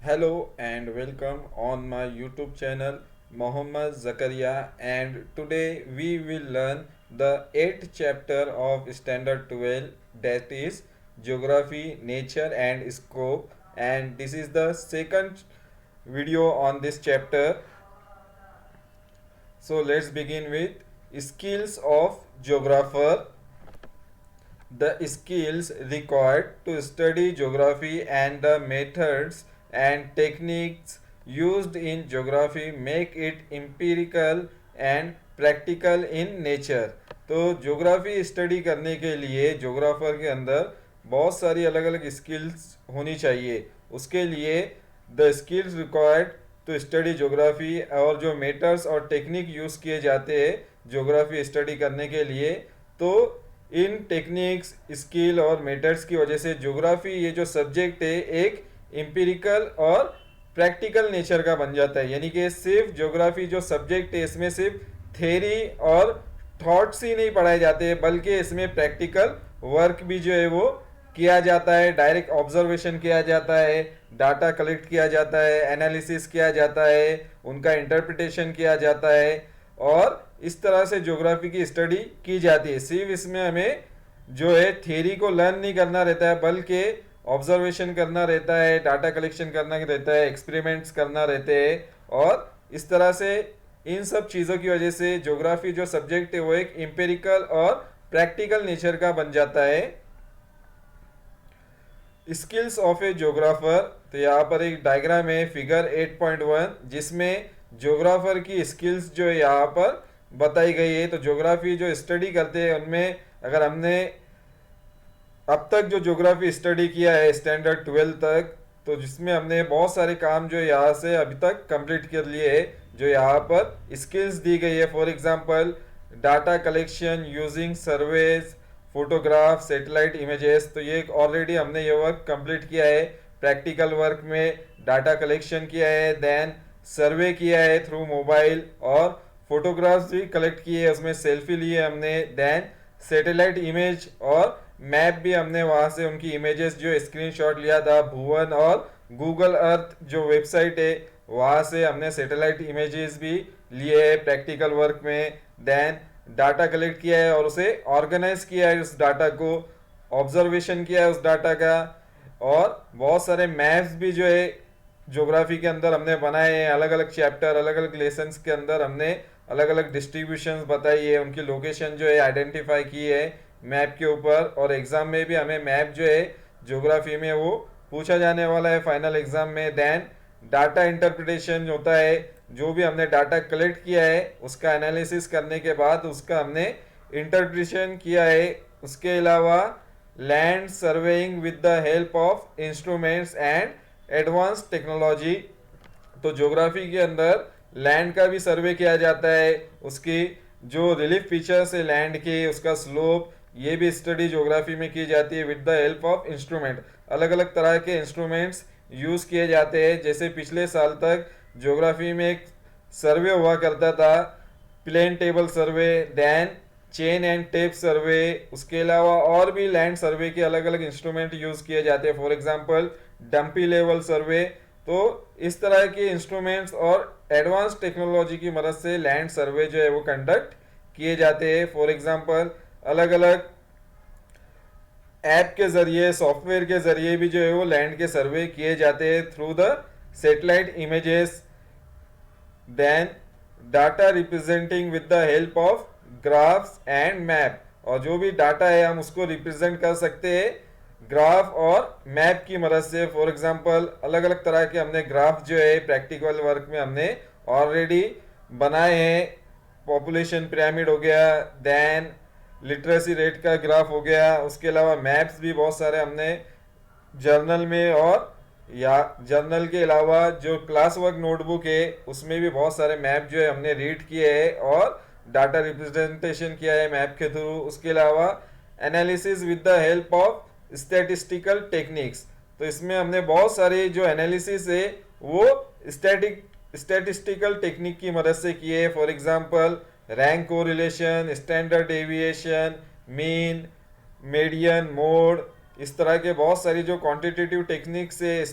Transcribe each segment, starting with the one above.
Hello and welcome on my YouTube channel Mohammad Zakaria, and today we will learn the 8th chapter of Standard 12, that is Geography, Nature and Scope, and this is the second video on this chapter. So let's begin with skills of geographer. The skills required to study geography and the methods and techniques used in geography make it empirical and practical in nature. तो geography study करने के लिए geographer के अंदर बहुत सारी अलग अलग स्किल्स होनी चाहिए. उसके लिए the skills required to study geography और जो मेथड्स और टेक्निक यूज़ किए जाते हैं ज्योग्राफी स्टडी करने के लिए, तो इन टेक्निक्स स्किल और मेथड्स की वजह से ज्योग्राफी ये जो सब्जेक्ट है एक एम्पिरिकल और प्रैक्टिकल नेचर का बन जाता है. यानी कि सिर्फ ज्योग्राफी जो सब्जेक्ट है इसमें सिर्फ थेरी और थॉट्स ही नहीं पढ़ाए जाते बल्कि इसमें प्रैक्टिकल वर्क भी जो है वो किया जाता है. डायरेक्ट ऑब्जर्वेशन किया जाता है, डाटा कलेक्ट किया जाता है, एनालिसिस किया जाता है, उनका इंटरप्रिटेशन किया जाता है और इस तरह से ज्योग्राफी की स्टडी की जाती है. सिर्फ इसमें हमें जो है थियरी को लर्न नहीं करना रहता है बल्कि ऑब्जर्वेशन करना रहता है, डाटा कलेक्शन करना रहता है, एक्सपेरिमेंट्स करना रहते हैं और इस तरह से इन सब चीज़ों की वजह से ज्योग्राफी जो सब्जेक्ट है वो एक एम्पेरिकल और प्रैक्टिकल नेचर का बन जाता है. स्किल्स ऑफ ए ज्योग्राफर, तो यहाँ पर एक डायग्राम है फिगर 8.1 जिसमें ज्योग्राफर की स्किल्स जो है यहाँ पर बताई गई है. तो ज्योग्राफी जो स्टडी करते हैं उनमें अगर हमने अब तक जो ज्योग्राफी स्टडी किया है स्टैंडर्ड 12 तक, तो जिसमें हमने बहुत सारे काम जो यहाँ से अभी तक कंप्लीट कर लिए है जो यहाँ पर स्किल्स दी गई है. For example data collection using surveys, photograph, satellite images, तो ये ऑलरेडी हमने ये वर्क कंप्लीट किया है. प्रैक्टिकल वर्क में डाटा कलेक्शन किया है, देन सर्वे किया है थ्रू मोबाइल और फोटोग्राफ्स भी कलेक्ट किए, उसमें सेल्फी लिए हमने, देन सैटेलाइट इमेज और मैप भी हमने वहाँ से उनकी इमेजेस जो स्क्रीनशॉट लिया था भुवन और गूगल अर्थ जो वेबसाइट है वहाँ से हमने सैटेलाइट इमेजेस भी लिए है प्रैक्टिकल वर्क में. देन डाटा कलेक्ट किया है और उसे ऑर्गेनाइज किया है, उस डाटा को ऑब्जर्वेशन किया है उस डाटा का, और बहुत सारे मैप्स भी जो है ज्योग्राफी के अंदर हमने बनाए हैं. अलग अलग चैप्टर अलग अलग लेसन्स के अंदर हमने अलग अलग डिस्ट्रीब्यूशंस बताई है, उनकी लोकेशन जो है आइडेंटिफाई की है मैप के ऊपर. और एग्जाम में भी हमें मैप जो है ज्योग्राफी में वो पूछा जाने वाला है फाइनल एग्जाम में. देन डाटा इंटरप्रिटेशन होता है, जो भी हमने डाटा कलेक्ट किया है उसका एनालिसिस करने के बाद उसका हमने इंटरप्रिटेशन किया है. उसके अलावा land surveying with the help of instruments and advance technology, तो ज्योग्राफी के अंदर लैंड का भी सर्वे किया जाता है, उसकी जो रिलीफ फीचर्स है लैंड के, उसका स्लोप, ये भी स्टडी ज्योग्राफी में की जाती है with the help of instrument. अलग अलग तरह के इंस्ट्रूमेंट्स यूज़ किए जाते हैं. जैसे पिछले साल तक ज्योग्राफी में एक सर्वे हुआ करता था, plane table survey, then chain and tape survey, उसके अलावा और भी लैंड सर्वे के अलग अलग इंस्ट्रूमेंट यूज़ किए जाते हैं. फॉर एग्जांपल डंपी लेवल सर्वे. तो इस तरह के इंस्ट्रूमेंट्स और एडवांस टेक्नोलॉजी की मदद से लैंड सर्वे जो है वो कंडक्ट किए जाते हैं. फॉर एग्जांपल अलग अलग ऐप के ज़रिए, सॉफ्टवेयर के ज़रिए भी जो है वो लैंड के सर्वे किए जाते हैं through the satellite images. Then data representing with the help of graphs and map, और जो भी डाटा है हम उसको रिप्रेजेंट कर सकते हैं ग्राफ और मैप की मदद से. फॉर एग्जांपल अलग अलग तरह के हमने ग्राफ जो है प्रैक्टिकल वर्क में हमने ऑलरेडी बनाए हैं. पॉपुलेशन पिरामिड हो गया, देन लिटरेसी रेट का ग्राफ हो गया, उसके अलावा मैप्स भी बहुत सारे हमने जर्नल में, और या जर्नल के अलावा जो क्लास वर्क नोटबुक है उसमें भी बहुत सारे मैप जो है हमने रीड किए हैं और डाटा रिप्रेजेंटेशन किया है मैप के थ्रू. उसके अलावा analysis with the help of statistical techniques, तो इसमें हमने बहुत सारे जो एनालिसिस है वो स्टैटिस्टिकल टेक्निक की मदद से किए. For example rank correlation, standard deviation, mean, median, mode, इस तरह के बहुत सारी जो क्वांटिटेटिव टेक्निक्स है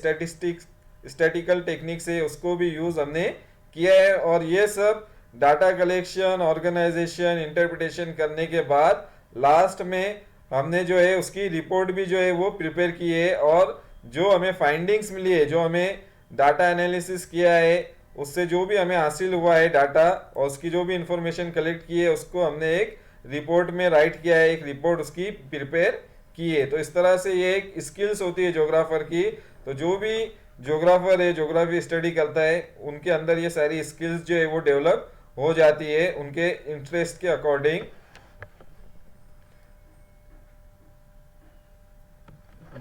स्टैटिकल टेक्निक्स है उसको भी यूज़ हमने किया है। और ये सब डाटा कलेक्शन, ऑर्गेनाइजेशन, इंटरप्रिटेशन करने के बाद लास्ट में हमने जो है उसकी रिपोर्ट भी जो है वो प्रिपेयर की है। और जो हमें फाइंडिंग्स मिली है, जो हमें डाटा एनालिसिस किया है, उससे जो भी हमें हासिल हुआ है डाटा और उसकी जो भी इंफॉर्मेशन कलेक्ट की है उसको हमने एक रिपोर्ट में राइट किया है, एक रिपोर्ट उसकी प्रिपेयर की है। तो इस तरह से ये एक स्किल्स होती है जोग्राफर की। तो जो भी जोग्राफर है, जोग्राफी स्टडी करता है, उनके अंदर ये सारी स्किल्स जो है वो डेवलप हो जाती है उनके इंटरेस्ट के according.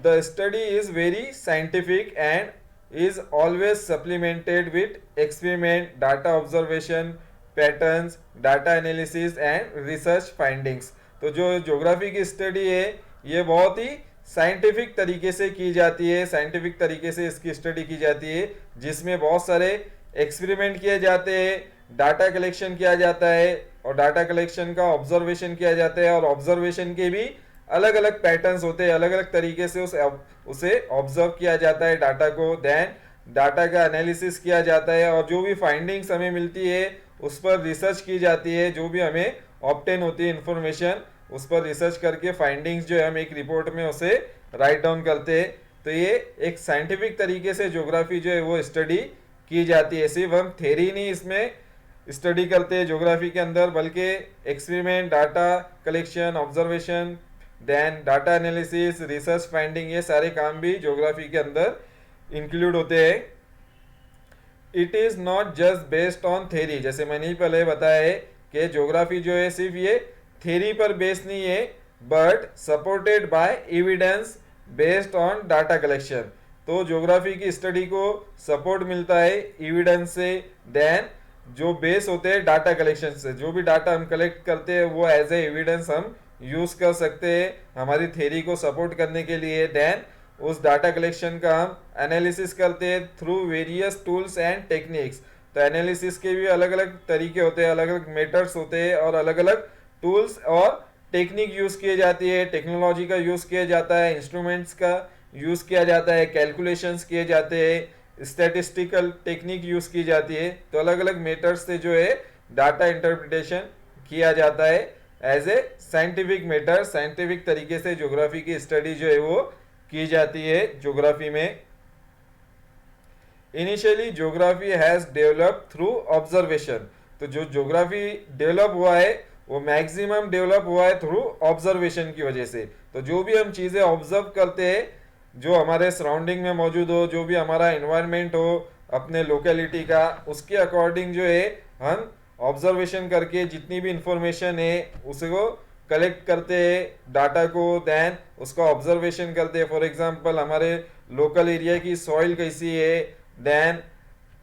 The study is very scientific and is always supplemented with experiment, data observation, patterns, data analysis and research findings। तो जो ज्योग्राफी की स्टडी है ये बहुत ही साइंटिफिक तरीके से की जाती है, साइंटिफिक तरीके से इसकी स्टडी की जाती है, जिसमें बहुत सारे एक्सपेरिमेंट किए जाते हैं, डाटा कलेक्शन किया जाता है और डाटा कलेक्शन का ऑब्जर्वेशन किया जाता है और ऑब्जर्वेशन के भी अलग अलग पैटर्न्स होते हैं, अलग अलग तरीके से उसे ऑब्जर्व किया जाता है डाटा को। देन डाटा का एनालिसिस किया जाता है और जो भी फाइंडिंग्स हमें मिलती है उस पर रिसर्च की जाती है। जो भी हमें ऑब्टेन होती है इंफॉर्मेशन उस पर रिसर्च करके फाइंडिंग्स जो है हम एक रिपोर्ट में उसे राइट डाउन करते हैं। तो ये एक साइंटिफिक तरीके से ज्योग्राफी जो है वो स्टडी की जाती है। सिर्फ हम थ्योरी नहीं इसमें स्टडी करते हैं ज्योग्राफी के अंदर, बल्कि experiment, data collection, observation, then data analysis, research finding, ये सारे काम भी ज्योग्राफी के अंदर इंक्लूड होते हैं। It is not just based on theory, जैसे मैंने पहले बताया है कि ज्योग्राफी जो है सिर्फ ये थ्योरी पर बेस्ड नहीं है, but supported by evidence based on data collection. तो ज्योग्राफी की स्टडी को सपोर्ट मिलता है एविडेंस से, देन जो बेस होते हैं डाटा कलेक्शन से। जो भी डाटा हम कलेक्ट करते हैं वो एज ए एविडेंस हम यूज कर सकते हैं हमारी थ्योरी को सपोर्ट करने के लिए। देन उस डाटा कलेक्शन का हम एनालिसिस करते हैं through various tools and techniques. तो एनालिसिस के भी अलग अलग तरीके होते हैं, अलग अलग मेथड्स होते हैं और अलग अलग टूल्स और टेक्निक यूज किए जाती है, टेक्नोलॉजी का यूज किया जाता है, इंस्ट्रूमेंट्स का यूज किया जाता है, कैलकुलेशंस किए जाते हैं, स्टैटिस्टिकल टेक्निक यूज की जाती है। तो अलग अलग मेथड्स से जो है डाटा इंटरप्रिटेशन किया जाता है as a scientific method. Scientific तरीके से ज्योग्राफी की स्टडी जो है वो की जाती है ज्योग्राफी में। Initially geography has develop through observation. तो जो ज्योग्राफी डेवलप हुआ है वो मैक्सिमम डेवलप हुआ है थ्रू ऑब्जर्वेशन की वजह से। तो जो भी हम चीज़ें ऑब्जर्व करते हैं, जो हमारे सराउंडिंग में मौजूद हो, जो भी हमारा इन्वायरमेंट हो अपने लोकेलिटी का, उसके अकॉर्डिंग जो है हम ऑब्जर्वेशन करके जितनी भी इंफॉर्मेशन है उसको कलेक्ट करते हैं डाटा को, देन उसका ऑब्जर्वेशन करते हैं। फॉर एग्जांपल हमारे लोकल एरिया की सॉइल कैसी है, देन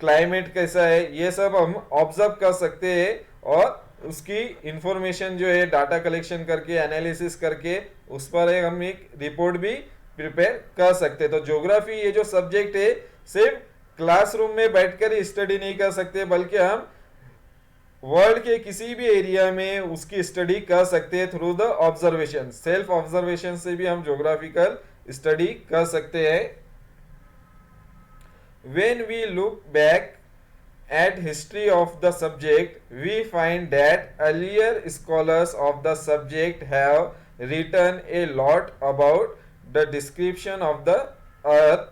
क्लाइमेट कैसा है, ये सब हम ऑब्जर्व कर सकते हैं और उसकी इंफॉर्मेशन जो है डाटा कलेक्शन करके, एनालिसिस करके उस पर हम एक रिपोर्ट भी प्रिपेयर कर सकते हैं। तो ज्योग्राफी ये जो सब्जेक्ट है सिर्फ क्लासरूम में बैठकर ही स्टडी नहीं कर सकते, बल्कि हम वर्ल्ड के किसी भी एरिया में उसकी स्टडी कर सकते हैं through the observation. Self observation से भी हम ज्योग्राफिकल स्टडी कर सकते हैं। When we look back at history of the subject, we find that earlier scholars of the subject have written a lot about the description of the earth।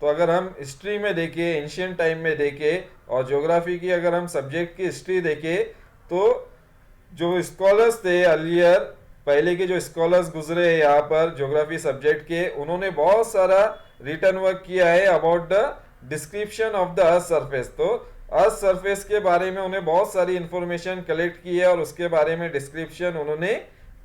तो अगर हम history में देखें, एंशियंट टाइम में देखें और ज्योग्राफी की अगर हम सब्जेक्ट की हिस्ट्री देखें, तो जो स्कॉलर्स थे अर्लियर, पहले के जो स्कॉलर्स गुजरे हैं यहाँ पर ज्योग्राफी सब्जेक्ट के, उन्होंने बहुत सारा रिटर्न वर्क किया है about the description of the earth surface. तो अर्थ सरफेस के बारे में उन्हें बहुत सारी इंफॉर्मेशन कलेक्ट की है और उसके बारे में डिस्क्रिप्शन उन्होंने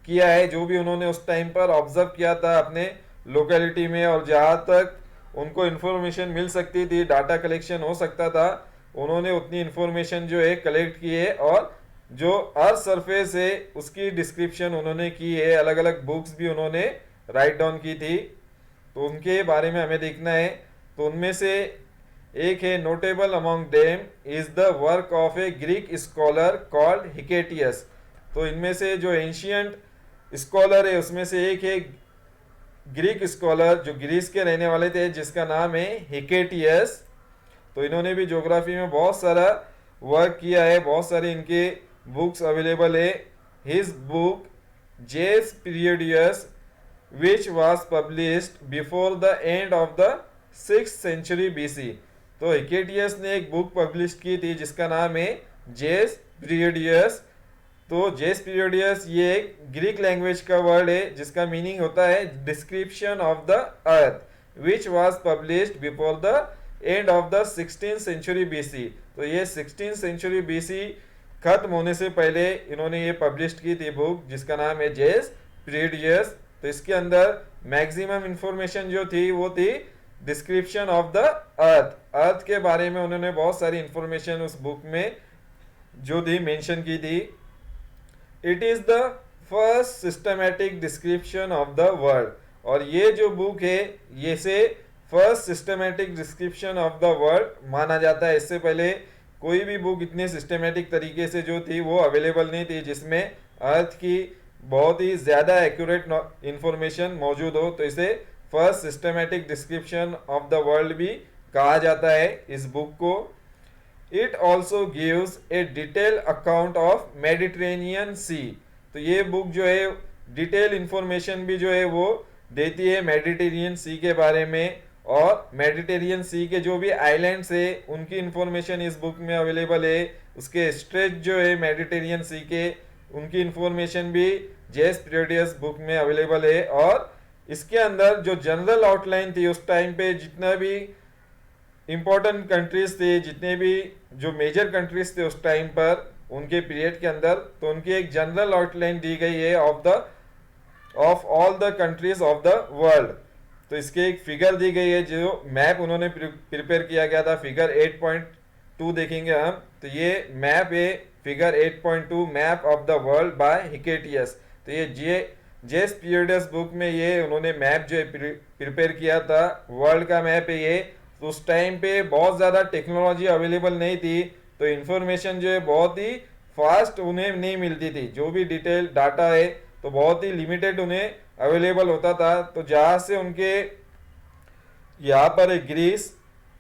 किया है, जो भी उन्होंने उस टाइम पर ऑब्जर्व किया था अपने लोकेलिटी में और जहाँ तक उनको इन्फॉर्मेशन मिल सकती थी, डाटा कलेक्शन हो सकता था, उन्होंने उतनी इन्फॉर्मेशन जो है कलेक्ट की है और जो अर्थ सरफेस है उसकी डिस्क्रिप्शन उन्होंने की है। अलग अलग बुक्स भी उन्होंने राइट डाउन की थी, तो उनके बारे में हमें देखना है। तो उनमें से एक है, notable among them is the work of A Greek scholar called Hecataeus. तो इनमें से जो एंशियंट स्कॉलर है उसमें से एक है ग्रीक स्कॉलर जो ग्रीस के रहने वाले थे, जिसका नाम है हिकेटियस। तो इन्होंने भी ज्योग्राफी में बहुत सारा वर्क किया है, बहुत सारे इनके बुक्स अवेलेबल है। हिज बुक जेस पीरियडियस which was published before the end of the 6th century BC। तो हिकेटियस ने एक बुक पब्लिश की थी जिसका नाम है जेस पीरियडियस। तो जेस पीरियडियस ये एक ग्रीक लैंग्वेज का वर्ड है जिसका मीनिंग होता है description of the earth which was published before the end of the 16th century BC. तो ये 16th सेंचुरी बीसी खत्म होने से पहले इन्होंने ये पब्लिश की थी बुक जिसका नाम है जेस पीरियडियस। तो इसके अंदर मैक्सिमम इंफॉर्मेशन जो थी वो थी डिस्क्रिप्शन ऑफ द अर्थ के बारे में। उन्होंने बहुत सारी इंफॉर्मेशन उस बुक में जो थी मेंशन की थी। It is the first systematic description of the world. और ये जो बुक है ये से first systematic description of the world माना जाता है। इससे पहले कोई भी बुक इतने सिस्टमैटिक तरीके से जो थी वो अवेलेबल नहीं थी जिसमें अर्थ की बहुत ही ज़्यादा एक्यूरेट इंफॉर्मेशन मौजूद हो। तो इसे first systematic description of the world भी कहा जाता है इस बुक को। It also gives a detail account of Mediterranean Sea. तो ये बुक जो है डिटेल इंफॉर्मेशन भी जो है वो देती है मेडिटेरियन सी के बारे में। और मेडिटेरियन सी के जो भी आइलैंड्स है उनकी इंफॉर्मेशन इस बुक में अवेलेबल है। उसके स्ट्रेच जो है मेडिटेरियन सी के उनकी इंफॉर्मेशन भी जेस पीरियडियस बुक में अवेलेबल है। और इसके अंदर जो जनरल आउटलाइन थी उस टाइम पे जितना भी इम्पोर्टेंट कंट्रीज थे, जितने भी जो मेजर कंट्रीज थे उस टाइम पर उनके पीरियड के अंदर, तो उनकी एक जनरल आउटलाइन दी गई है of all the countries of the world. तो इसके एक फिगर दी गई है जो मैप उन्होंने प्रिपेयर किया गया था, फिगर 8.2 देखेंगे हम। तो ये मैप है figure 8.2 map of the world by Hecataeus. तो ये जेस पीरियडियस बुक में ये उन्होंने मैप जो है प्रिपेयर किया था, वर्ल्ड का मैप है ये। तो उस टाइम पे बहुत ज़्यादा टेक्नोलॉजी अवेलेबल नहीं थी, तो इन्फॉर्मेशन जो है बहुत ही फास्ट उन्हें नहीं मिलती थी। जो भी डिटेल डाटा है तो बहुत ही लिमिटेड उन्हें अवेलेबल होता था। तो जहाँ से उनके यहाँ पर है ग्रीस,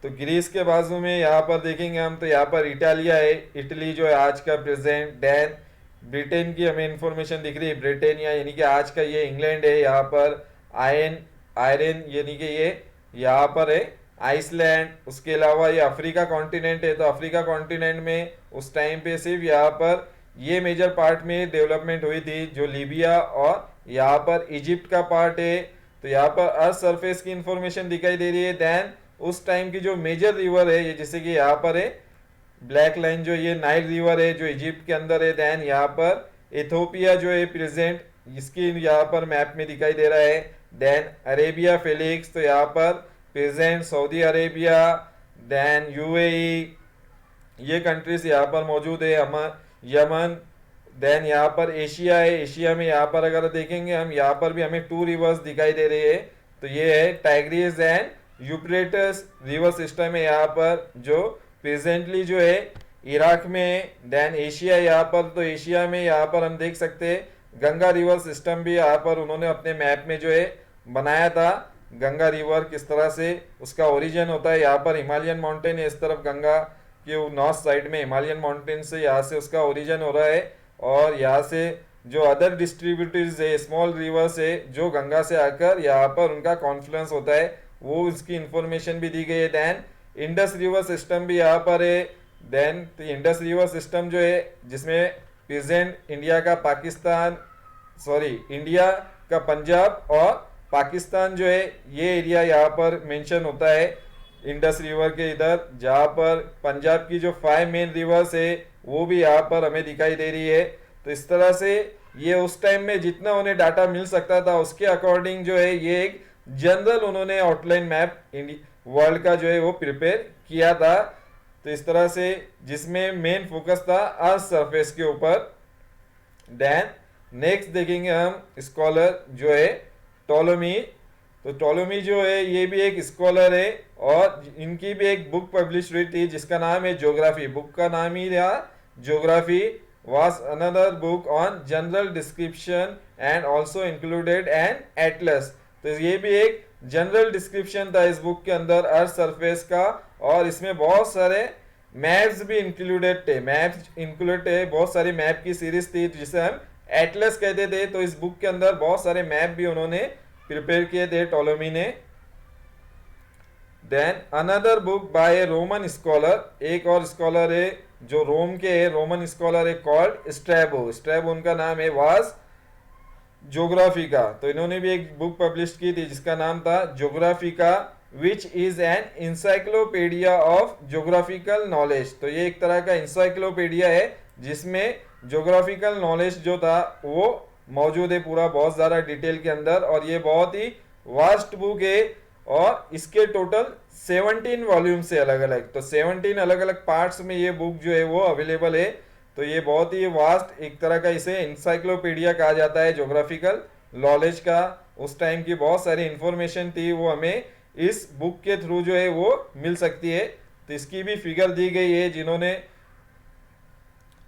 तो ग्रीस के बाजू में यहाँ पर देखेंगे हम तो यहाँ पर इटालिया है, इटली जो है आज का प्रेजेंट। देन ब्रिटेन की हमें इंफॉर्मेशन दिख रही है, ब्रिटेनिया यानी कि आज का ये इंग्लैंड है। यहाँ पर आयरन यानी कि ये यहाँ पर है आइसलैंड। उसके अलावा ये अफ्रीका कॉन्टिनेंट है, तो अफ्रीका कॉन्टिनेंट में उस टाइम पे सिर्फ यहाँ पर ये मेजर पार्ट में डेवलपमेंट हुई थी जो लीबिया, और यहाँ पर इजिप्ट का पार्ट है। तो यहाँ पर अर्थ सरफेस की इंफॉर्मेशन दिखाई दे रही है। देन उस टाइम की जो मेजर रिवर है ये जैसे कि यहाँ पर है ब्लैक लाइन जो ये नाइल रिवर है जो इजिप्ट के अंदर है। देन यहाँ पर इथोपिया जो है प्रेजेंट इसकी यहाँ पर मैप में दिखाई दे रहा है। देन अरेबिया फेलिक्स, तो यहाँ पर present Saudi Arabia, then UAE, ये कंट्रीज यहाँ पर मौजूद है, यमन। देन यहाँ पर एशिया है, एशिया में यहाँ पर अगर देखेंगे हम यहाँ पर भी हमें 2 रिवर्स दिखाई दे रही है। तो ये है Tigris and Euphrates river system है यहाँ पर जो प्रेजेंटली जो है इराक में। देन एशिया यहाँ पर, तो एशिया में यहाँ पर हम देख सकते हैं गंगा रिवर सिस्टम भी यहाँ पर उन्होंने अपने मैप में जो है बनाया था। गंगा रिवर किस तरह से उसका ओरिजिन होता है, यहाँ पर हिमालयन माउंटेन है, इस तरफ गंगा के नॉर्थ साइड में हिमालयन माउंटेन से यहाँ से उसका ओरिजिन हो रहा है। और यहाँ से जो अदर डिस्ट्रीब्यूटरीज है, स्मॉल रिवर्स है जो गंगा से आकर यहाँ पर उनका कॉन्फ्लुएंस होता है, वो इसकी इंफॉर्मेशन भी दी गई है। देन इंडस रिवर सिस्टम भी यहाँ पर है। देन इंडस रिवर सिस्टम जो है जिसमें प्रेजेंट इंडिया का पंजाब और पाकिस्तान जो है ये एरिया यहाँ पर मेंशन होता है इंडस रिवर के इधर, जहाँ पर पंजाब की जो 5 मेन रिवर्स है वो भी यहाँ पर हमें दिखाई दे रही है। तो इस तरह से ये उस टाइम में जितना उन्हें डाटा मिल सकता था उसके अकॉर्डिंग जो है ये एक जनरल उन्होंने आउटलाइन मैप वर्ल्ड का जो है वो प्रिपेयर किया था। तो इस तरह से जिसमें मेन फोकस था अर्थ सरफेस के ऊपर। देन नेक्स्ट देखेंगे हम स्कॉलर जो है टॉलोमी। तो टॉलोमी जो है ये भी एक स्कॉलर है और इनकी भी एक बुक पब्लिश हुई थी जिसका नाम है ज्योग्राफी। बुक का नाम ही था geography. was another book on general description and also included an atlas। तो ये भी एक जनरल डिस्क्रिप्शन था इस बुक के अंदर अर्थ सरफेस का और इसमें बहुत सारे मैप्स भी इंक्लूडेड थे। मैप्स इंक्लूडेड थे, बहुत सारी मैप की सीरीज थी जिसे हम एटलस कहते थे। तो इस बुक के अंदर बहुत सारे मैप भी उन्होंने प्रिपेयर किए थे टॉलेमी ने। Then another book by a Roman scholar, एक और स्कॉलर है जो रोम के है, रोमन स्कॉलर है, कॉल्ड स्ट्रैबो। स्ट्रैबो उनका नाम है, वाज ज्योग्राफी का। तो इन्होंने भी एक बुक पब्लिश की थी जिसका नाम था Geographica, which is an encyclopedia of geographical knowledge. तो ये एक तरह का इंसाइक्लोपीडिया है जिसमें ज्योग्राफिकल नॉलेज जो था वो मौजूद है पूरा, बहुत ज़्यादा डिटेल के अंदर। और ये बहुत ही वास्ट बुक है और इसके टोटल 17 वॉल्यूम्स है अलग अलग। तो 17 अलग अलग पार्ट्स में ये बुक जो है वो अवेलेबल है। तो ये बहुत ही वास्ट, एक तरह का इसे इंसाइक्लोपीडिया कहा जाता है ज्योग्राफिकल नॉलेज का। उस टाइम की बहुत सारी इंफॉर्मेशन थी वो हमें इस बुक के थ्रू जो है वो मिल सकती है। तो इसकी भी फिगर दी गई है जिन्होंने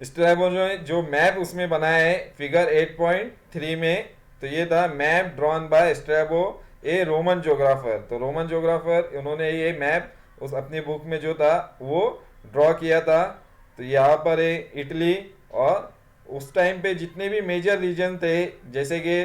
स्ट्रैबो जो मैप उसमें बनाया है फिगर 8.3 में। तो ये था map drawn by Strabo, A Roman geographer. तो रोमन ज्योग्राफर उन्होंने ये मैप उस अपनी बुक में जो था वो ड्रॉ किया था। तो यहाँ पर है इटली, और उस टाइम पे जितने भी मेजर रीजन थे जैसे कि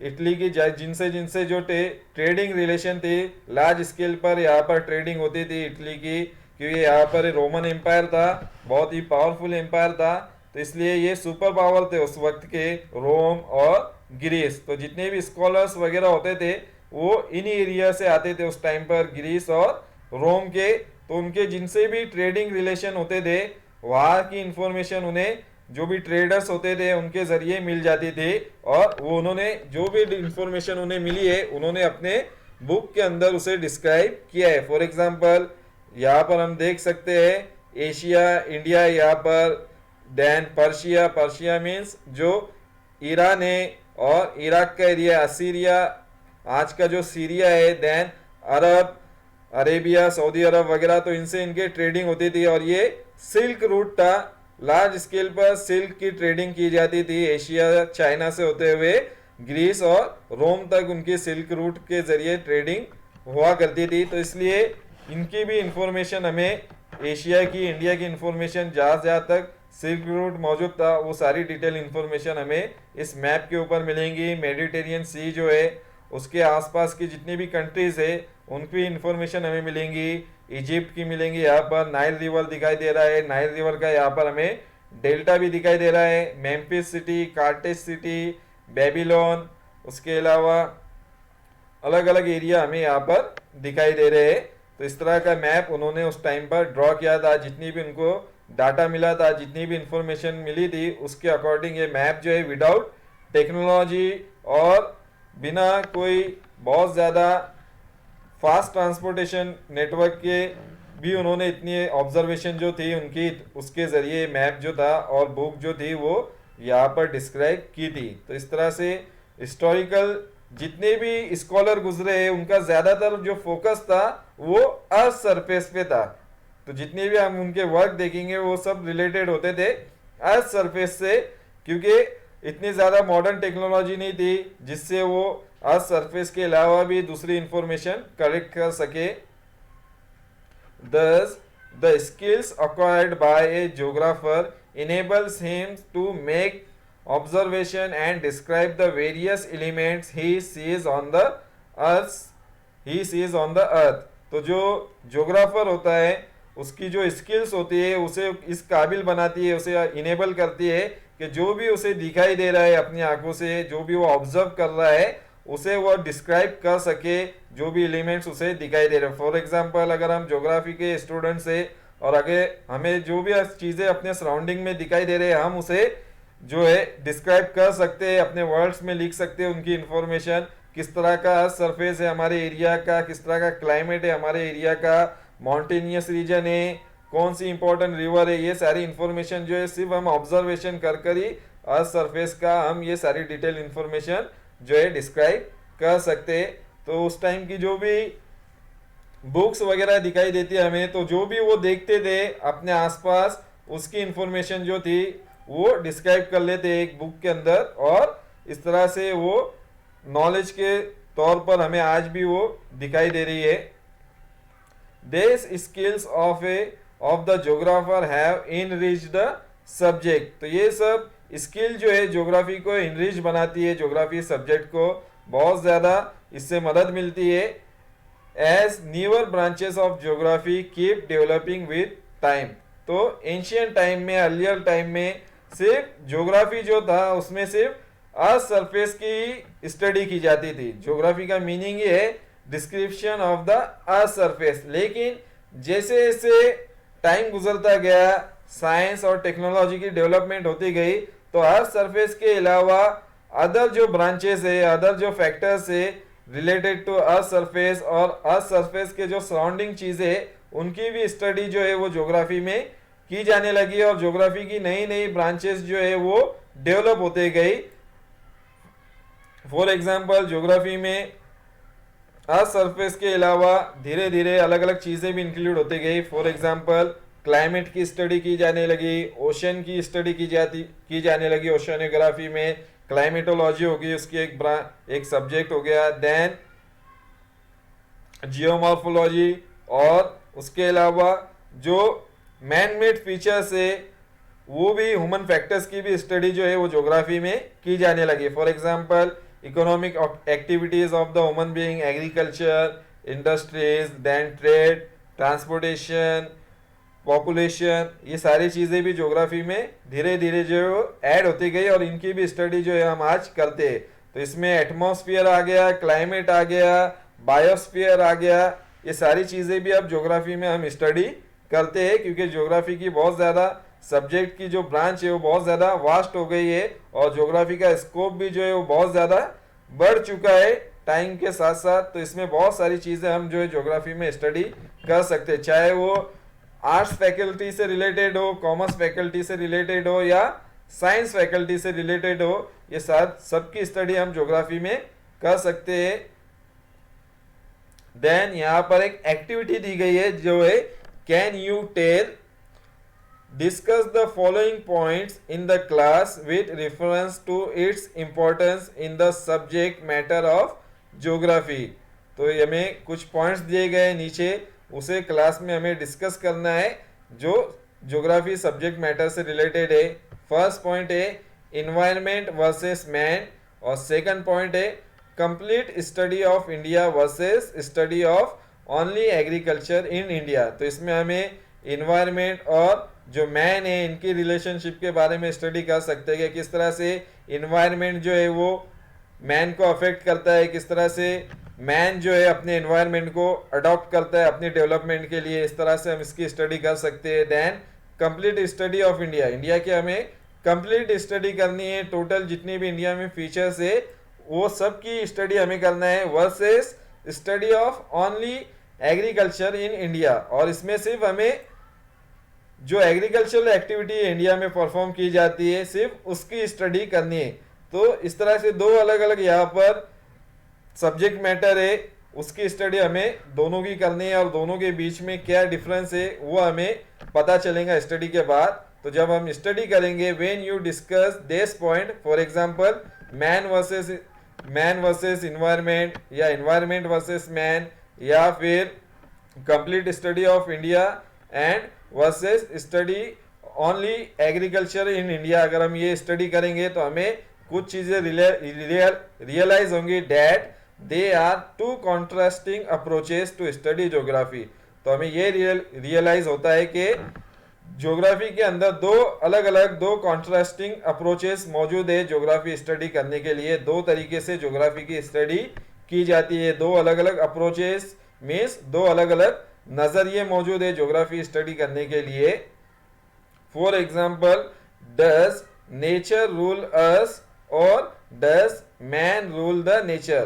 इटली की जिनसे जिनसे जो ट्रेडिंग रिलेशन थे, लार्ज स्केल पर यहाँ पर ट्रेडिंग होती थी इटली की, क्योंकि यहाँ पर रोमन एम्पायर था, बहुत ही पावरफुल एम्पायर था। तो इसलिए ये सुपर पावर थे उस वक्त के, रोम और ग्रीस। तो जितने भी स्कॉलर्स वगैरह होते थे वो इन एरिया से आते थे उस टाइम पर, ग्रीस और रोम के। तो उनके जिनसे भी ट्रेडिंग रिलेशन होते थे वहाँ की इंफॉर्मेशन उन्हें जो भी ट्रेडर्स होते थे उनके जरिए मिल जाती थी। और वो उन्होंने जो भी इंफॉर्मेशन उन्हें मिली है उन्होंने अपने बुक के अंदर उसे डिस्क्राइब किया है। फॉर एग्जांपल यहाँ पर हम देख सकते हैं एशिया, इंडिया यहाँ पर, देन पर्शिया, पर्शिया मीन्स जो ईरान है और इराक का एरिया, असीरिया आज का जो सीरिया है, देन अरब, अरेबिया, सऊदी अरब वगैरह। तो इनसे इनके ट्रेडिंग होती थी और ये सिल्क रूट था, लार्ज स्केल पर सिल्क की ट्रेडिंग की जाती थी एशिया, चाइना से होते हुए ग्रीस और रोम तक उनकी सिल्क रूट के जरिए ट्रेडिंग हुआ करती थी। तो इसलिए इनकी भी इंफॉर्मेशन हमें, एशिया की, इंडिया की इंफॉर्मेशन जहाँ जहाँ तक सिल्क रूट मौजूद था वो सारी डिटेल इंफॉर्मेशन हमें इस मैप के ऊपर मिलेंगी। मेडिटेरियन सी जो है उसके आसपास की जितनी भी कंट्रीज है उनकी इंफॉर्मेशन हमें मिलेंगी। इजिप्ट की मिलेंगी, यहाँ पर नाइल रिवर दिखाई दे रहा है, नाइल रिवर का यहाँ पर हमें डेल्टा भी दिखाई दे रहा है, Memphis city, Carthage city, Babylon, उसके अलावा अलग अलग एरिया हमें यहाँ पर दिखाई दे रहे हैं। तो इस तरह का मैप उन्होंने उस टाइम पर ड्रॉ किया था। जितनी भी उनको डाटा मिला था, जितनी भी इंफॉर्मेशन मिली थी उसके अकॉर्डिंग ये मैप जो है विदाउट टेक्नोलॉजी और बिना कोई बहुत ज़्यादा फास्ट ट्रांसपोर्टेशन नेटवर्क के भी उन्होंने इतनी ऑब्जर्वेशन जो थी उनकी, उसके ज़रिए मैप जो था और बुक जो थी वो यहाँ पर डिस्क्राइब की थी। तो इस तरह से हिस्टोरिकल जितने भी स्कॉलर गुजरे हैं उनका ज़्यादातर जो फोकस था वो अर्थ सरफेस पे था। तो जितने भी हम उनके वर्क देखेंगे वो सब रिलेटेड होते थे अर्थ सरफेस से, क्योंकि इतनी ज़्यादा मॉडर्न टेक्नोलॉजी नहीं थी जिससे वो अर्थ सरफेस के अलावा भी दूसरी इंफॉर्मेशन कलेक्ट कर सके। Thus, the skills acquired by a geographer enables him to make observation and describe the various elements he sees on the earth. तो जो ज्योग्राफर होता है उसकी जो स्किल्स होती है उसे इस काबिल बनाती है, उसे इनेबल करती है कि जो भी उसे दिखाई दे रहा है अपनी आंखों से, जो भी वो ऑब्जर्व कर रहा है उसे वो डिस्क्राइब कर सके, जो भी एलिमेंट्स उसे दिखाई दे रहे हैं। फॉर एग्जांपल अगर हम ज्योग्राफी के स्टूडेंट्स हैं और अगर हमें जो भी चीज़ें अपने सराउंडिंग में दिखाई दे रहे हैं हम उसे जो है डिस्क्राइब कर सकते हैं, अपने वर्ड्स में लिख सकते हैं उनकी इंफॉर्मेशन, किस तरह का सरफेस है हमारे एरिया का, किस तरह का क्लाइमेट है हमारे एरिया का, माउंटेनियस रीजन है, कौन सी इंपॉर्टेंट रिवर है, ये सारी इंफॉर्मेशन जो है सिर्फ हम ऑब्जर्वेशन कर कर ही अर्थ सरफेस का हम ये सारी डिटेल इंफॉर्मेशन जो है डिस्क्राइब कर सकते हैं। तो उस टाइम की जो भी बुक्स वगैरह दिखाई देती है हमें, तो जो भी वो देखते थे अपने आसपास उसकी इंफॉर्मेशन जो थी वो डिस्क्राइब कर लेते एक बुक के अंदर, और इस तरह से वो नॉलेज के तौर पर हमें आज भी वो दिखाई दे रही है। These skills of the geographer have enriched the subject. तो ये सब स्किल जो है ज्योग्राफी को इनरिच बनाती है, ज्योग्राफी सब्जेक्ट को बहुत ज़्यादा इससे मदद मिलती है. As newer branches of geography keep developing with time. तो एंशियंट टाइम में, अर्लियर टाइम में सिर्फ ज्योग्राफी जो था उसमें सिर्फ अर्थ सरफेस की स्टडी की जाती थी. ज्योग्राफी का मीनिंग ये है description of the earth surface. लेकिन जैसे जैसे टाइम गुजरता गया, साइंस और टेक्नोलॉजी की डेवलपमेंट होती गई, तो अर्थ सरफेस के अलावा अदर जो ब्रांचेस है, अदर जो फैक्टर्स है रिलेटेड टू अर्थ सरफेस और अर्थ सरफेस के जो सराउंडिंग चीज़ें, उनकी भी स्टडी जो है वो ज्योग्राफी में की जाने लगी और ज्योग्राफी की नई नई ब्रांचेस जो है वो डेवलप होते गई. फॉर एग्जांपल ज्योग्राफी में अर्थ सरफेस के अलावा धीरे धीरे अलग अलग चीज़ें भी इंक्लूड होती गई. फॉर एग्जांपल क्लाइमेट की स्टडी की जाने लगी, ओशन की स्टडी की जाने लगी. ओशनोग्राफी में क्लाइमेटोलॉजी होगी, उसकी एक सब्जेक्ट हो गया. देन जियोमॉर्फोलॉजी, और उसके अलावा जो मैन मेड फीचर्स है वो भी, ह्यूमन फैक्टर्स की भी स्टडी जो है वो ज्योग्राफी में की जाने लगी. For example economic activities of the human being, agriculture, industries, then trade, transportation, population, ये सारी चीज़ें भी ज्योग्राफी में धीरे धीरे जो ऐड होती गई और इनकी भी स्टडी जो है हम आज करते हैं. तो इसमें एटमॉस्फेयर आ गया, क्लाइमेट आ गया, बायोस्फीयर आ गया, ये सारी चीज़ें भी अब ज्योग्राफी में हम स्टडी करते हैं, क्योंकि ज्योग्राफी की बहुत ज़्यादा सब्जेक्ट की जो ब्रांच है वो बहुत ज़्यादा वास्ट हो गई है और ज्योग्राफी का स्कोप भी जो है वो बहुत ज़्यादा बढ़ चुका है टाइम के साथ साथ. तो इसमें बहुत सारी चीज़ें हम जो है ज्योग्राफी में स्टडी कर सकते हैं, चाहे वो आर्ट्स फैकल्टी से रिलेटेड हो, कॉमर्स फैकल्टी से रिलेटेड हो या साइंस फैकल्टी से रिलेटेड हो. ये सबकी स्टडी हम ज्योग्राफी में कर सकते हैं. देन यहाँ पर एक एक्टिविटी दी गई है जो है can you tell, discuss the following points in the class with reference to its importance in the subject matter of geography. तो हमें कुछ पॉइंट्स दिए गए नीचे, उसे क्लास में हमें डिस्कस करना है जो ज्योग्राफी सब्जेक्ट मैटर से रिलेटेड है. फर्स्ट पॉइंट है इन्वायरमेंट वर्सेस मैन, और सेकंड पॉइंट है complete study of India versus study of only agriculture in India. तो इसमें हमें इन्वायरमेंट और जो मैन है इनकी रिलेशनशिप के बारे में स्टडी कर सकते हैं कि किस तरह से इन्वायरमेंट जो है वो मैन को अफेक्ट करता है, किस तरह से मैन जो है अपने एनवायरनमेंट को अडॉप्ट करता है अपनी डेवलपमेंट के लिए. इस तरह से हम इसकी स्टडी कर सकते हैं. Then complete study of India, India की हमें कंप्लीट स्टडी करनी है, टोटल जितनी भी इंडिया में फीचर्स है वो सब की स्टडी हमें करना है. Versus study of only agriculture in India, और इसमें सिर्फ हमें जो एग्रीकल्चरल एक्टिविटी इंडिया में परफॉर्म की जाती है सिर्फ उसकी स्टडी करनी है. तो इस तरह से दो अलग अलग यहाँ पर सब्जेक्ट मैटर है, उसकी स्टडी हमें दोनों की करनी है और दोनों के बीच में क्या डिफरेंस है वो हमें पता चलेगा स्टडी के बाद. तो जब हम स्टडी करेंगे when you discuss this point, for example man versus environment या इन्वायरमेंट वर्सेस मैन, या फिर complete study of India and versus study only agriculture in India, अगर हम ये स्टडी करेंगे तो हमें कुछ चीज़ें रियलाइज होंगी that they are two contrasting approaches to study geography. तो हमें ये रियलाइज होता है कि ज्योग्राफी के अंदर दो कॉन्ट्रास्टिंग अप्रोचेस मौजूद है ज्योग्राफी स्टडी करने के लिए. दो तरीके से ज्योग्राफी की स्टडी की जाती है, दो अलग अलग अप्रोचेस मीन्स दो अलग अलग नजरिए मौजूद है ज्योग्राफी स्टडी करने के लिए. For example does nature rule us or does man rule the nature.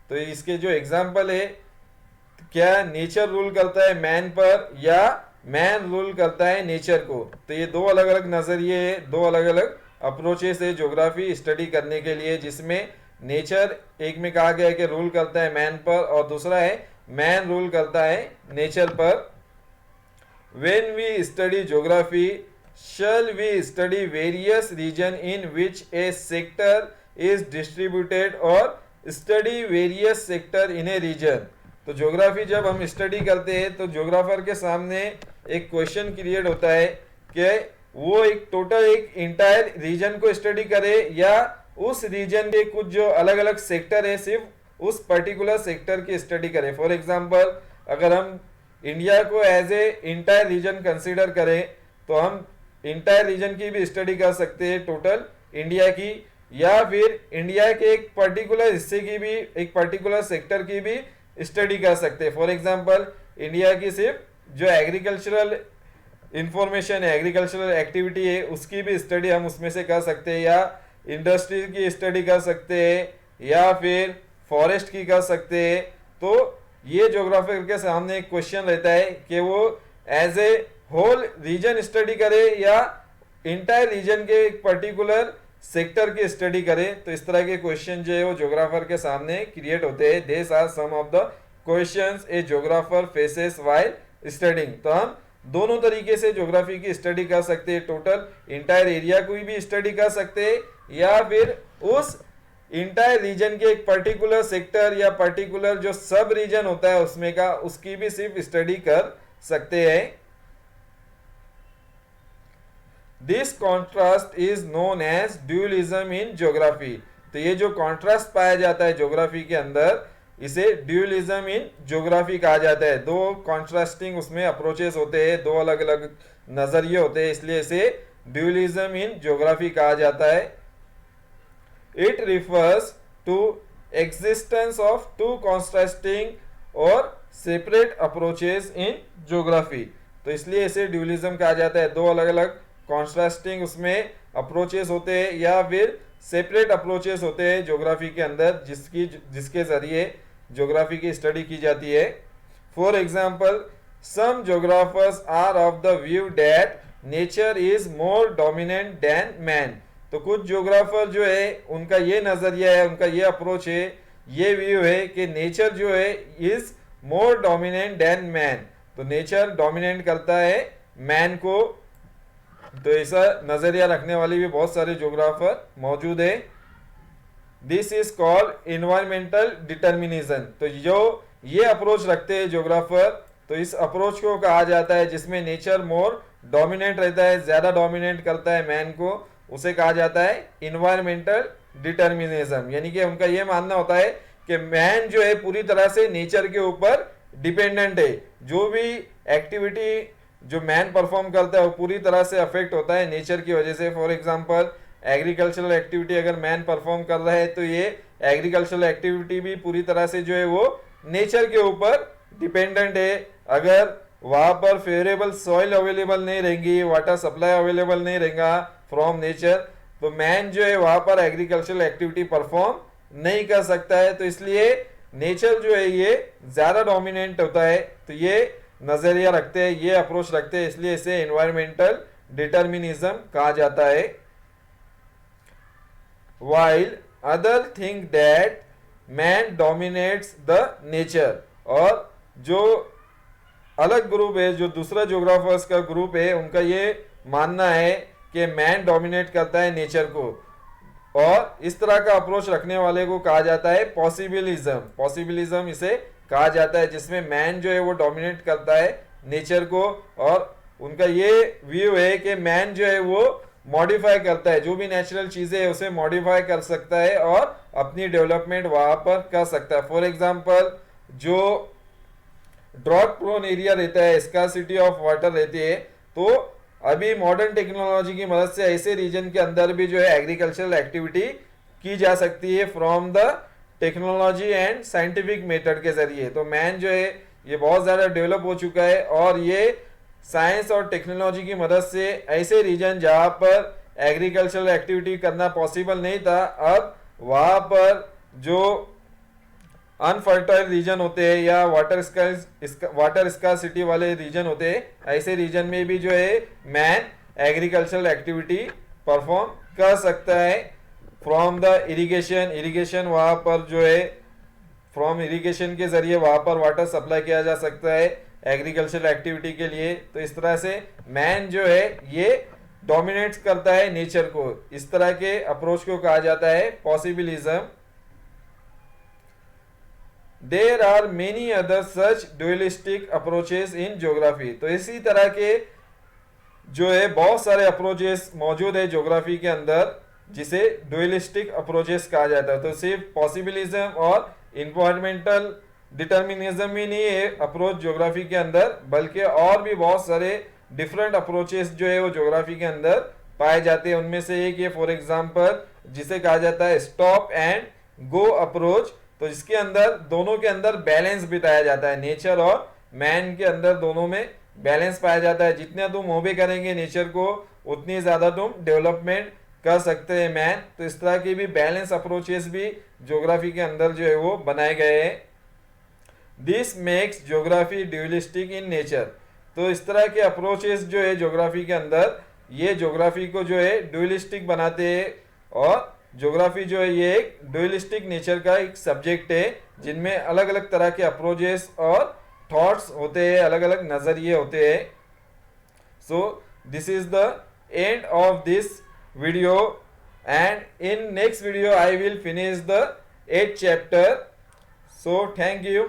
तो इसके जो एग्जाम्पल है, क्या नेचर रूल करता है मैन पर या मैन रूल करता है नेचर को. तो ये दो अलग अलग नजरिए है, दो अलग अलग अप्रोचेस है ज्योग्राफी स्टडी करने के लिए, जिसमें नेचर एक में कहा गया है कि रूल करता है मैन पर और दूसरा है मैन रूल करता है नेचर पर. When we study geography shall we study various region in which a sector is distributed or study various sector in a region. तो ज्योग्राफी जब हम स्टडी करते हैं तो ज्योग्राफर के सामने एक क्वेश्चन क्रिएट होता है कि वो एक टोटल एक इंटायर रीजन को स्टडी करे या उस रीजन के कुछ जो अलग अलग सेक्टर है सिर्फ उस पर्टिकुलर सेक्टर की स्टडी करे। फॉर एग्जांपल अगर हम इंडिया को as a entire region consider करें तो हम इंटायर रीजन की भी स्टडी कर सकते हैं, टोटल इंडिया की, या फिर इंडिया के एक पर्टिकुलर हिस्से की भी, एक पर्टिकुलर सेक्टर की भी स्टडी कर सकते हैं। फॉर एग्जांपल इंडिया की सिर्फ जो एग्रीकल्चरल इंफॉर्मेशन है, एग्रीकल्चरल एक्टिविटी है, उसकी भी स्टडी हम उसमें से कर सकते हैं, या इंडस्ट्री की स्टडी कर सकते हैं, या फिर फॉरेस्ट की कर सकते हैं। तो ये ज्योग्राफर के सामने एक क्वेश्चन रहता है कि वो as a whole region study करे या इंटायर रीजन के एक पर्टिकुलर सेक्टर की स्टडी करें। तो इस तरह के क्वेश्चन जो है वो ज्योग्राफर के सामने क्रिएट होते हैं। This are some of the questions a geographer faces while studying. तो हम दोनों तरीके से ज्योग्राफी की स्टडी कर सकते हैं, टोटल इंटायर एरिया को भी स्टडी कर सकते हैं या फिर उस इंटायर रीजन के एक पर्टिकुलर सेक्टर या पर्टिकुलर जो सब रीजन होता है उसमें का, उसकी भी सिर्फ स्टडी कर सकते हैं। This contrast is known as dualism in geography. तो ये जो कॉन्ट्रास्ट पाया जाता है ज्योग्राफी के अंदर, इसे ड्यूलिज्म इन ज्योग्राफी कहा जाता है। दो कॉन्ट्रास्टिंग उसमें अप्रोचेस होते हैं, दो अलग अलग नजरिए होते हैं, इसलिए इसे ड्यूलिज्म इन ज्योग्राफी कहा जाता है। It refers to existence of two contrasting और सेपरेट अप्रोचेस इन ज्योग्राफी। तो इसलिए इसे ड्यूलिज्म कहा जाता है। दो अलग अलग कॉन्ट्रास्टिंग उसमें अप्रोचेस होते हैं या फिर सेपरेट अप्रोचेस होते हैं ज्योग्राफी के अंदर, जिसके जरिए ज्योग्राफी की स्टडी की जाती है। For example some geographers are of the view that nature is more dominant than man. तो कुछ ज्योग्राफर जो है उनका ये नजरिया है, उनका ये अप्रोच है, ये व्यू है कि नेचर जो है is more dominant than man. तो नेचर डोमिनेट करता है मैन को। तो ऐसा नजरिया रखने वाले भी बहुत सारे ज्योग्राफर मौजूद है। This is called environmental determinism. तो जो ये अप्रोच रखते हैं ज्योग्राफर, तो इस अप्रोच को कहा जाता है जिसमें नेचर मोर डोमिनेट रहता है, ज्यादा डोमिनेट करता है मैन को, उसे कहा जाता है इन्वायरमेंटल डिटर्मिनिज्म। यानी कि उनका ये मानना होता है कि मैन जो है पूरी तरह से नेचर के ऊपर डिपेंडेंट है। जो भी एक्टिविटी जो मैन परफॉर्म करता है वो पूरी तरह से अफेक्ट होता है नेचर की वजह से। फॉर एग्जांपल एग्रीकल्चरल एक्टिविटी अगर मैन परफॉर्म कर रहा है तो ये एग्रीकल्चरल एक्टिविटी भी पूरी तरह से जो है वो नेचर के ऊपर डिपेंडेंट है। अगर वहां पर फेवरेबल सॉइल अवेलेबल नहीं रहेंगी, वाटर सप्लाई अवेलेबल नहीं रहेगा फ्रॉम नेचर, तो मैन जो है वहां पर एग्रीकल्चरल एक्टिविटी परफॉर्म नहीं कर सकता है। तो इसलिए नेचर जो है ये ज्यादा डोमिनेंट होता है। तो ये नजरिया रखते हैं, ये अप्रोच रखते हैं, इसलिए इसे एनवायरमेंटल डिटर्मिनिज्म कहा जाता है। While other think that man dominates the nature. और जो अलग ग्रुप है, जो दूसरा ज्योग्राफर्स का ग्रुप है, उनका ये मानना है कि मैन डोमिनेट करता है नेचर को। और इस तरह का अप्रोच रखने वाले को कहा जाता है पॉसिबिलिज्म। पॉसिबिलिज्म इसे कहा जाता है जिसमें मैन जो है वो डोमिनेट करता है नेचर को। और उनका ये व्यू है कि मैन जो है वो मॉडिफाई करता है, जो भी नेचुरल चीजें है उसे मॉडिफाई कर सकता है और अपनी डेवलपमेंट वहां पर कर सकता है। फॉर एग्जांपल जो ड्रॉट प्रोन एरिया रहता है, स्कार्सिटी ऑफ वाटर रहती है, तो अभी मॉडर्न टेक्नोलॉजी की मदद से ऐसे रीजन के अंदर भी जो है एग्रीकल्चरल एक्टिविटी की जा सकती है from the technology and scientific method के जरिए। तो मैन जो है ये बहुत ज़्यादा डेवलप हो चुका है और ये साइंस और टेक्नोलॉजी की मदद से ऐसे रीजन जहाँ पर एग्रीकल्चरल एक्टिविटी करना पॉसिबल नहीं था, अब वहाँ पर जो अनफर्टाइल रीजन होते हैं या वाटर स्कार्सिटी वाले रीजन होते हैं, ऐसे रीजन में भी जो है मैन एग्रीकल्चरल एक्टिविटी परफॉर्म कर सकता है। फ्रॉम द इरिगेशन वहाँ पर जो है फ्रॉम इरिगेशन के जरिए वहाँ पर वाटर सप्लाई किया जा सकता है एग्रीकल्चरल एक्टिविटी के लिए। तो इस तरह से मैन जो है ये डोमिनेट करता है नेचर को। इस तरह के अप्रोच को कहा जाता है possibilism. There are many other such dualistic approaches in geography. तो इसी तरह के जो है बहुत सारे अप्रोचेस मौजूद है ज्योग्राफी के अंदर, जिसे ड्यूलिस्टिक अप्रोचेस कहा जाता है। तो सिर्फ पॉसिबिलिज्म और इन्वायरमेंटल डिटर्मिनिज्म ही नहीं है अप्रोच ज्योग्राफी के अंदर, बल्कि और भी बहुत सारे डिफरेंट अप्रोचेस जो है वो ज्योग्राफी के अंदर पाए जाते हैं। उनमें से एक ये फॉर एग्जांपल जिसे कहा जाता है स्टॉप एंड गो अप्रोच। तो इसके अंदर दोनों के अंदर बैलेंस बिताया जाता है, नेचर और मैन के अंदर दोनों में बैलेंस पाया जाता है। जितने तुम ओबे करेंगे नेचर को उतनी ज्यादा तुम डेवलपमेंट कर सकते हैं मैन। तो इस तरह की भी बैलेंस अप्रोचेस भी ज्योग्राफी के अंदर जो है वो बनाए गए हैं। This makes geography dualistic in nature. तो इस तरह के अप्रोचेस जो है ज्योग्राफी के अंदर, ये ज्योग्राफी को जो है ड्यूलिस्टिक बनाते हैं। और ज्योग्राफी जो है ये एक ड्यूलिस्टिक नेचर का एक सब्जेक्ट है, जिनमें अलग अलग तरह के अप्रोचेस और थॉट्स होते हैं, अलग अलग नजरिए होते हैं। So this is the end of this video, and in next video I will finish the 8th chapter. So thank you.